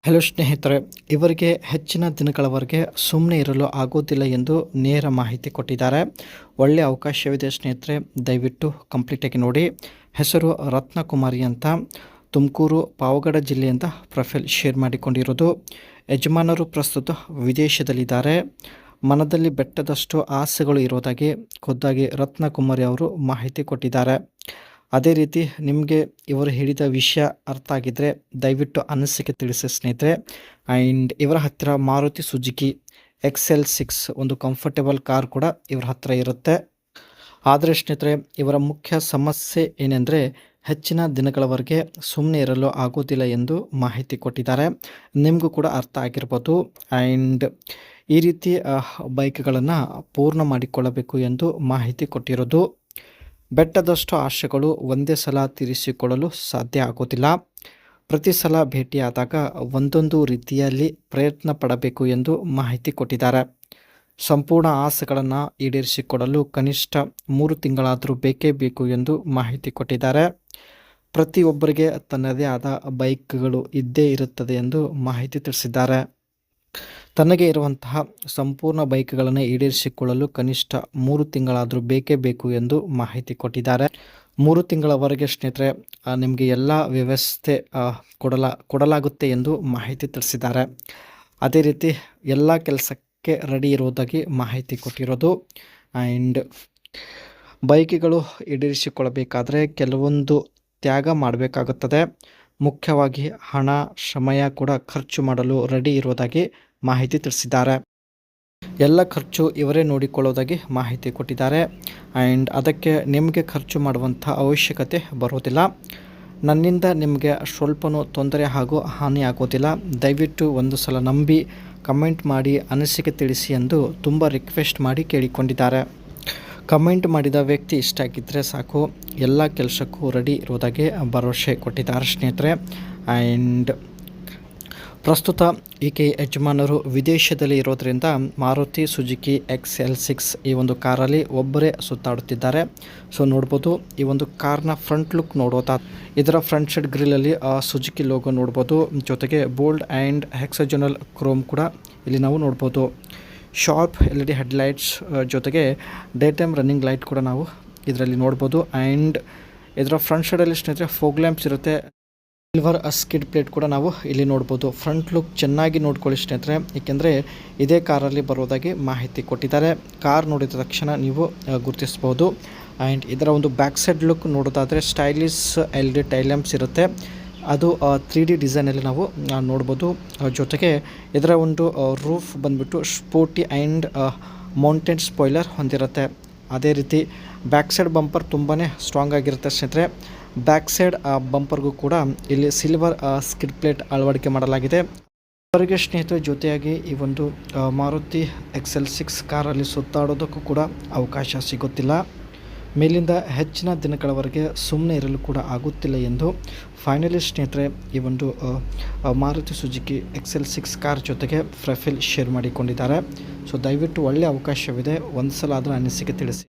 Hello ಸ್ನೇಹಿತರೆ, ಇವರಿಗೆ ಹೆಚ್ಚಿನ ದಿನಗಳವರೆಗೆ ಸುಮ್ಮನೆ ಇರಲು ಆಗೋದಿಲ್ಲ ಎಂದು ನೇರ ಮಾಹಿತಿ ಕೊಟ್ಟಿದ್ದಾರೆ. ಒಳ್ಳೆಯ ಅವಕಾಶವಿದೆ ಸ್ನೇಹಿತರೆ, ದಯವಿಟ್ಟು ಕಂಪ್ಲೀಟಾಗಿ ನೋಡಿ. ಹೆಸರು ರತ್ನಕುಮಾರಿ ಅಂತ, ತುಮಕೂರು ಪಾವಗಡ ಜಿಲ್ಲೆಯಿಂದ ಪ್ರೊಫೈಲ್ ಶೇರ್ ಮಾಡಿಕೊಂಡಿರೋದು. ಯಜಮಾನರು ಪ್ರಸ್ತುತ ವಿದೇಶದಲ್ಲಿದ್ದಾರೆ. ಮನದಲ್ಲಿ ಬೆಟ್ಟದಷ್ಟು ಆಸೆಗಳು ಇರೋದಾಗಿ ಖುದ್ದಾಗಿ ರತ್ನಕುಮಾರಿ ಅವರು ಮಾಹಿತಿ ಕೊಟ್ಟಿದ್ದಾರೆ. ಅದೇ ರೀತಿ ನಿಮಗೆ ಇವರು ಹೇಳಿದ ವಿಷಯ ಅರ್ಥ ಆಗಿದ್ದರೆ ದಯವಿಟ್ಟು ಅನಿಸಿಕೆ ತಿಳಿಸಿ ಸ್ನೇಹಿತರೆ. ಆ್ಯಂಡ್ ಇವರ ಹತ್ತಿರ ಮಾರುತಿ ಸುಜುಕಿ XL6 ಒಂದು ಕಂಫರ್ಟೇಬಲ್ ಕಾರ್ ಕೂಡ ಇವರ ಹತ್ತಿರ ಇರುತ್ತೆ. ಆದರೆ ಸ್ನೇಹಿತರೆ, ಇವರ ಮುಖ್ಯ ಸಮಸ್ಯೆ ಏನೆಂದರೆ ಹೆಚ್ಚಿನ ದಿನಗಳವರೆಗೆ ಸುಮ್ಮನೆ ಇರಲು ಆಗೋದಿಲ್ಲ ಎಂದು ಮಾಹಿತಿ ಕೊಟ್ಟಿದ್ದಾರೆ. ನಿಮಗೂ ಕೂಡ ಅರ್ಥ ಆಗಿರ್ಬೋದು. ಆ್ಯಂಡ್ ಈ ರೀತಿ ಬೈಕ್ಗಳನ್ನು ಪೂರ್ಣ ಮಾಡಿಕೊಳ್ಳಬೇಕು ಎಂದು ಮಾಹಿತಿ ಕೊಟ್ಟಿರೋದು. ಬೆಟ್ಟದಷ್ಟು ಆಶೆಗಳು ಒಂದೇ ಸಲ ತೀರಿಸಿಕೊಳ್ಳಲು ಸಾಧ್ಯ ಆಗೋದಿಲ್ಲ. ಪ್ರತಿ ಸಲ ಭೇಟಿಯಾದಾಗ ಒಂದೊಂದು ರೀತಿಯಲ್ಲಿ ಪ್ರಯತ್ನ ಪಡಬೇಕು ಎಂದು ಮಾಹಿತಿ ಕೊಟ್ಟಿದ್ದಾರೆ. ಸಂಪೂರ್ಣ ಆಸೆಗಳನ್ನು ಈಡೇರಿಸಿಕೊಡಲು ಕನಿಷ್ಠ 3 ತಿಂಗಳಾದರೂ ಬೇಕೇ ಬೇಕು ಎಂದು ಮಾಹಿತಿ ಕೊಟ್ಟಿದ್ದಾರೆ. ಪ್ರತಿಯೊಬ್ಬರಿಗೆ ತನ್ನದೇ ಆದ ಬೈಕ್ಗಳು ಇದ್ದೇ ಇರುತ್ತದೆ ಎಂದು ಮಾಹಿತಿ ತಿಳಿಸಿದ್ದಾರೆ. ತನಗೆ ಇರುವಂತಹ ಸಂಪೂರ್ಣ ಬೈಕ್ಗಳನ್ನು ಈಡೇರಿಸಿಕೊಳ್ಳಲು ಕನಿಷ್ಠ 3 ತಿಂಗಳಾದರೂ ಬೇಕೇ ಬೇಕು ಎಂದು ಮಾಹಿತಿ ಕೊಟ್ಟಿದ್ದಾರೆ. 3 ತಿಂಗಳವರೆಗೆ ಸ್ನೇಹಿತರೆ ನಿಮಗೆ ಎಲ್ಲ ವ್ಯವಸ್ಥೆ ಕೊಡಲಾಗುತ್ತೆ ಎಂದು ಮಾಹಿತಿ ತಿಳಿಸಿದ್ದಾರೆ. ಅದೇ ರೀತಿ ಎಲ್ಲ ಕೆಲಸಕ್ಕೆ ರೆಡಿ ಇರುವುದಾಗಿ ಮಾಹಿತಿ ಕೊಟ್ಟಿರೋದು. ಆ್ಯಂಡ್ ಬೈಕ್ಗಳು ಈಡೇರಿಸಿಕೊಳ್ಳಬೇಕಾದ್ರೆ ಕೆಲವೊಂದು ತ್ಯಾಗ ಮಾಡಬೇಕಾಗುತ್ತದೆ. ಮುಖ್ಯವಾಗಿ ಹಣ, ಸಮಯ ಕೂಡ ಖರ್ಚು ಮಾಡಲು ರೆಡಿ ಇರುವುದಾಗಿ ಮಾಹಿತಿ ತಿಳಿಸಿದ್ದಾರೆ. ಎಲ್ಲ ಖರ್ಚು ಇವರೇ ನೋಡಿಕೊಳ್ಳೋದಾಗಿ ಮಾಹಿತಿ ಕೊಟ್ಟಿದ್ದಾರೆ. ಆ್ಯಂಡ್ ಅದಕ್ಕೆ ನಿಮಗೆ ಖರ್ಚು ಮಾಡುವಂಥ ಅವಶ್ಯಕತೆ ಬರೋದಿಲ್ಲ. ನನ್ನಿಂದ ನಿಮಗೆ ಸ್ವಲ್ಪನೂ ತೊಂದರೆ ಹಾಗೂ ಹಾನಿ ಆಗೋದಿಲ್ಲ. ದಯವಿಟ್ಟು ಒಂದು ಸಲ ನಂಬಿ ಕಮೆಂಟ್ ಮಾಡಿ ಅನಿಸಿಕೆ ತಿಳಿಸಿ ಎಂದು ತುಂಬ ರಿಕ್ವೆಸ್ಟ್ ಮಾಡಿ ಕೇಳಿಕೊಂಡಿದ್ದಾರೆ. ಕಮೆಂಟ್ ಮಾಡಿದ ವ್ಯಕ್ತಿ ಇಷ್ಟ ಆಗಿದ್ದರೆ ಸಾಕು, ಎಲ್ಲ ಕೆಲಸಕ್ಕೂ ರೆಡಿ ಇರೋದಾಗಿ ಭರವಸೆ ಕೊಟ್ಟಿದ್ದಾರೆ ಸ್ನೇಹಿತರೆ. ಆ್ಯಂಡ್ ಪ್ರಸ್ತುತ ಈಕೆ ಯಜಮಾನರು ವಿದೇಶದಲ್ಲಿ ಇರೋದರಿಂದ ಮಾರುತಿ ಸುಜುಕಿ XL6 ಈ ಒಂದು ಕಾರಲ್ಲಿ ಒಬ್ಬರೇ ಸುತ್ತಾಡುತ್ತಿದ್ದಾರೆ. ಸೊ ನೋಡ್ಬೋದು, ಈ ಒಂದು ಕಾರ್ನ ಫ್ರಂಟ್ ಲುಕ್ ನೋಡೋದಾದ್ರೆ ಇದರ ಫ್ರಂಟ್ ಸೈಡ್ ಗ್ರಿಲ್ಲಲ್ಲಿ ಸುಜುಕಿ ಲೋಗೋ ನೋಡ್ಬೋದು. ಜೊತೆಗೆ ಬೋಲ್ಡ್ ಆ್ಯಂಡ್ ಹೆಕ್ಸಜನಲ್ ಕ್ರೋಮ್ ಕೂಡ ಇಲ್ಲಿ ನಾವು ನೋಡ್ಬೋದು. ಶಾರ್ಪ್ LED ಹೆಡ್ಲೈಟ್ಸ್ ಜೊತೆಗೆ ಡೇ ಟೈಮ್ ರನ್ನಿಂಗ್ ಲೈಟ್ ಕೂಡ ನಾವು ಇದರಲ್ಲಿ ನೋಡ್ಬೋದು. ಆ್ಯಂಡ್ ಇದರ ಫ್ರಂಟ್ ಸೈಡಲ್ಲಿ ಸ್ನೇಹಿತರೆ ಫೋಗ್ ಲ್ಯಾಂಪ್ಸ್ ಇರುತ್ತೆ. ಸಿಲ್ವರ್ ಸ್ಕಿಡ್ ಪ್ಲೇಟ್ ಕೂಡ ನಾವು ಇಲ್ಲಿ ನೋಡ್ಬೋದು. ಫ್ರಂಟ್ ಲುಕ್ ಚೆನ್ನಾಗಿ ನೋಡ್ಕೊಳ್ಳಿ ಸ್ನೇಹಿತರೆ, ಏಕೆಂದರೆ ಇದೇ ಕಾರಲ್ಲಿ ಬರೋದಾಗಿ ಮಾಹಿತಿ ಕೊಟ್ಟಿದ್ದಾರೆ. ಕಾರ್ ನೋಡಿದ ತಕ್ಷಣ ನೀವು ಗುರುತಿಸ್ಬೋದು. ಆ್ಯಂಡ್ ಇದರ ಒಂದು ಬ್ಯಾಕ್ ಸೈಡ್ ಲುಕ್ ನೋಡೋದಾದರೆ ಸ್ಟೈಲಿಶ್ LED ಟೈಲ್ ಲ್ಯಾಂಪ್ಸ್ ಇರುತ್ತೆ. ಅದು 3D ಡಿಸೈನಲ್ಲಿ ನಾವು ನೋಡ್ಬೋದು. ಜೊತೆಗೆ ಇದರ ಒಂದು ರೂಫ್ ಬಂದ್ಬಿಟ್ಟು ಸ್ಪೋರ್ಟಿ ಆ್ಯಂಡ್ ಮೌಂಟೇನ್ ಸ್ಪಾಯ್ಲರ್ ಹೊಂದಿರುತ್ತೆ. ಅದೇ ರೀತಿ ಬ್ಯಾಕ್ ಸೈಡ್ ಬಂಪರ್ ತುಂಬಾ ಸ್ಟ್ರಾಂಗ್ ಆಗಿರುತ್ತೆ ಸ್ನೇಹಿತರೆ. ಬ್ಯಾಕ್ ಸೈಡ್ ಬಂಪರ್ಗೂ ಕೂಡ ಇಲ್ಲಿ ಸಿಲ್ವರ್ ಸ್ಕಿಡ್ ಪ್ಲೇಟ್ ಅಳವಡಿಕೆ ಮಾಡಲಾಗಿದೆ. ಅವರಿಗೆ ಸ್ನೇಹಿತರ ಜೊತೆಯಾಗಿ ಈ ಒಂದು ಮಾರುತಿ XL6 ಕಾರಲ್ಲಿ ಸುತ್ತಾಡೋದಕ್ಕೂ ಕೂಡ ಅವಕಾಶ ಸಿಗುತ್ತಿಲ್ಲ. ಮೇಲಿಂದ ಹೆಚ್ಚಿನ ದಿನಗಳವರೆಗೆ ಸುಮ್ಮನೆ ಇರಲು ಕೂಡ ಆಗುತ್ತಿಲ್ಲ ಎಂದು ಫೈನಲಿ ಸ್ನೇಹಿತರೆ ಈ ಒಂದು ಮಾರುತಿ ಸುಜುಕಿ XL6 ಕಾರ್ ಜೊತೆಗೆ ಪ್ರೊಫೈಲ್ ಶೇರ್ ಮಾಡಿಕೊಂಡಿದ್ದಾರೆ. ಸೊ ದಯವಿಟ್ಟು ಒಳ್ಳೆಯ ಅವಕಾಶವಿದೆ, ಒಂದು ಸಲ ಅದರ ಅನಿಸಿಕೆ ತಿಳಿಸಿ.